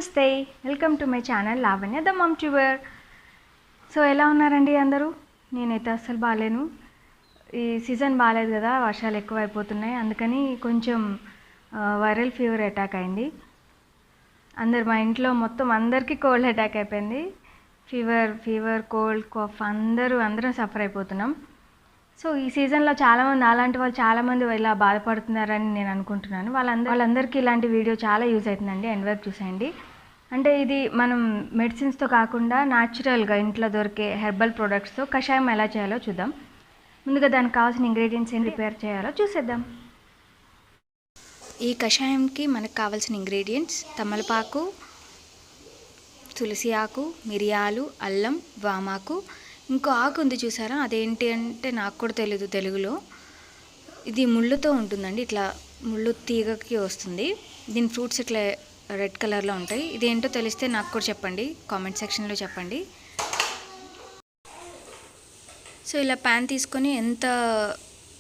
నమస్తే, welcome to my channel Lavanya the mom tuber. So ఎలా ఉన్నారండి అందరూ? నేనైతే అస్సలు బాగాలేను. ఈ సీజన్ బాగాలేదు కదా, వర్షాలు ఎక్కువ అయిపోతున్నాయి. అందుకని కొంచెం వైరల్ ఫీవర్ అటాక్ అయింది. మా ఇంట్లో మొత్తం అందరికీ కోల్డ్ అటాక్ అయిపోయింది. ఫీవర్ కోల్డ్ కాఫ్ అందరం సఫర్ అయిపోతున్నాం. సో ఈ సీజన్లో చాలామంది అలాంటి వాళ్ళు చాలామంది ఇలా బాధపడుతున్నారని నేను అనుకుంటున్నాను. వాళ్ళందరికీ ఇలాంటి వీడియో చాలా యూజ్ అవుతుందండి. ఎండ్ వరకు చూసేయండి. అంటే ఇది మనం మెడిసిన్స్తో కాకుండా న్యాచురల్గా ఇంట్లో దొరికే హెర్బల్ ప్రోడక్ట్స్తో కషాయం ఎలా చేయాలో చూద్దాం. ముందుగా దానికి కావాల్సిన ఇంగ్రీడియంట్స్ ఏం ప్రిపేర్ చేయాలో చూసేద్దాం. ఈ కషాయంకి మనకు కావాల్సిన ఇంగ్రీడియంట్స్ తమలపాకు, తులసి ఆకు, మిరియాలు, అల్లం, వామాకు, ఇంకో ఆకు ఉంది చూసారా, అదేంటి అంటే నాకు కూడా తెలియదు తెలుగులో. ఇది ముళ్ళుతో ఉంటుందండి, ఇట్లా ముళ్ళు తీగకి వస్తుంది. దీని ఫ్రూట్స్ ఇట్లా రెడ్ కలర్లో ఉంటాయి. ఇదేంటో తెలిస్తే నాకు కూడా చెప్పండి, కామెంట్ సెక్షన్లో చెప్పండి. సో ఇలా ప్యాన్ తీసుకొని ఎంత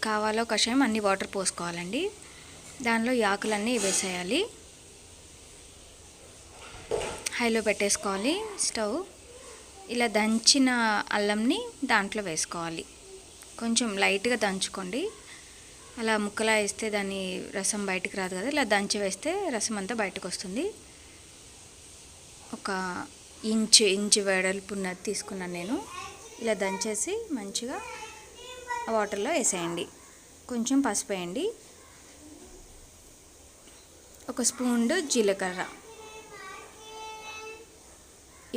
కావాలో కషాయం అన్ని వాటర్ పోసుకోవాలండి. దానిలో ఈ ఆకులన్నీ వేసేయాలి. హైలో పెట్టేసుకోవాలి స్టవ్. ఇలా దంచిన అల్లంని దాంట్లో వేసుకోవాలి. కొంచెం లైట్గా దంచుకోండి. అలా ముక్కలా వేస్తే దాని రసం బయటకు రాదు కదా, ఇలా దంచి వేస్తే రసం అంతా బయటకు వస్తుంది. ఒక ఇంచు వెడల్పున్నది తీసుకున్నాను నేను. ఇలా దంచేసి మంచిగా వాటర్లో వేసేయండి. కొంచెం పసుపు వేయండి, ఒక స్పూన్ జీలకర్ర.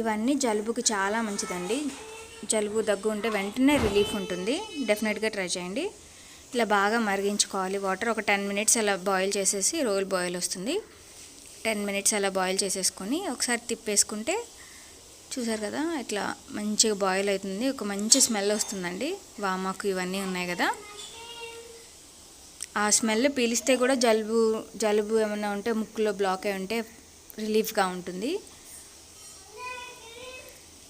ఇవన్నీ జలుబుకి చాలా మంచిదండి. జలుబు దగ్గు ఉంటే వెంటనే రిలీఫ్ ఉంటుంది. డెఫినెట్గా ట్రై చేయండి. ఇలా బాగా మరిగించుకోవాలి వాటర్. ఒక 10 మినిట్స్ అలా బాయిల్ చేసేసి, రోల్ బాయిల్ వస్తుంది, 10 మినిట్స్ అలా బాయిల్ చేసేసుకొని ఒకసారి తిప్పేసుకుంటే చూసారు కదా, ఇట్లా మంచిగా బాయిల్ అవుతుంది. ఒక మంచి స్మెల్ వస్తుందండి. వామాకు ఇవన్నీ ఉన్నాయి కదా, ఆ స్మెల్ పీలిస్తే కూడా జలుబు ఏమైనా ఉంటే, ముక్కులో బ్లాక్ అయి ఉంటే రిలీఫ్గా ఉంటుంది.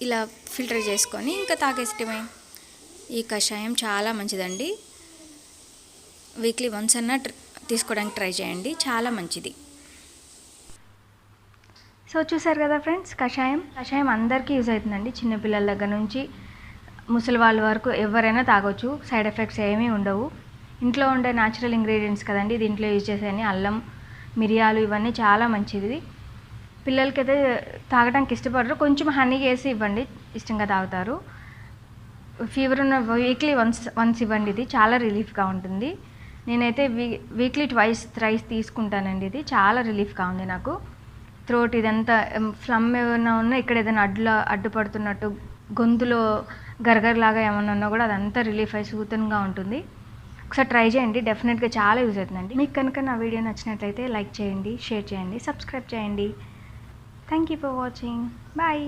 ఇలా ఫిల్టర్ చేసుకొని ఇంకా తాగేయడమే. ఈ కషాయం చాలా మంచిదండి. వీక్లీ వన్స్ అన్నా తీసుకోవడానికి ట్రై చేయండి, చాలా మంచిది. సో చూసారు కదా ఫ్రెండ్స్, కషాయం అందరికీ యూజ్ అవుతుందండి. చిన్నపిల్లల దగ్గర నుంచి ముసలి వాళ్ళ వరకు ఎవరైనా తాగొచ్చు. సైడ్ ఎఫెక్ట్స్ ఏమీ ఉండవు. ఇంట్లో ఉండే న్యాచురల్ ఇంగ్రీడియంట్స్ కదండి, దీంట్లో యూజ్ చేసేవి అల్లం, మిరియాలు ఇవన్నీ చాలా మంచిది. పిల్లలకైతే తాగడానికి ఇష్టపడరు, కొంచెం హనీ వేసి ఇవ్వండి, ఇష్టంగా తాగుతారు. ఫీవర్ ఉన్న వీక్లీ వన్స్ ఇవ్వండి, ఇది చాలా రిలీఫ్గా ఉంటుంది. నేనైతే వీక్లీ థ్రైస్ తీసుకుంటానండి. ఇది చాలా రిలీఫ్గా ఉంది నాకు. థ్రోట్ ఇదంతా ఫ్లమ్ ఏమైనా ఉన్నా, ఇక్కడ ఏదైనా అడ్డుపడుతున్నట్టు గొంతులో గరగరలాగా ఏమన్నా ఉన్నా కూడా అదంతా రిలీఫ్ అయ్యి సూతన్గా ఉంటుంది. ఒకసారి ట్రై చేయండి, డెఫినెట్గా చాలా యూజ్ అవుతుందండి. మీకు కనుక నా వీడియో నచ్చినట్లయితే లైక్ చేయండి, షేర్ చేయండి, సబ్స్క్రైబ్ చేయండి. Thank you for watching. Bye.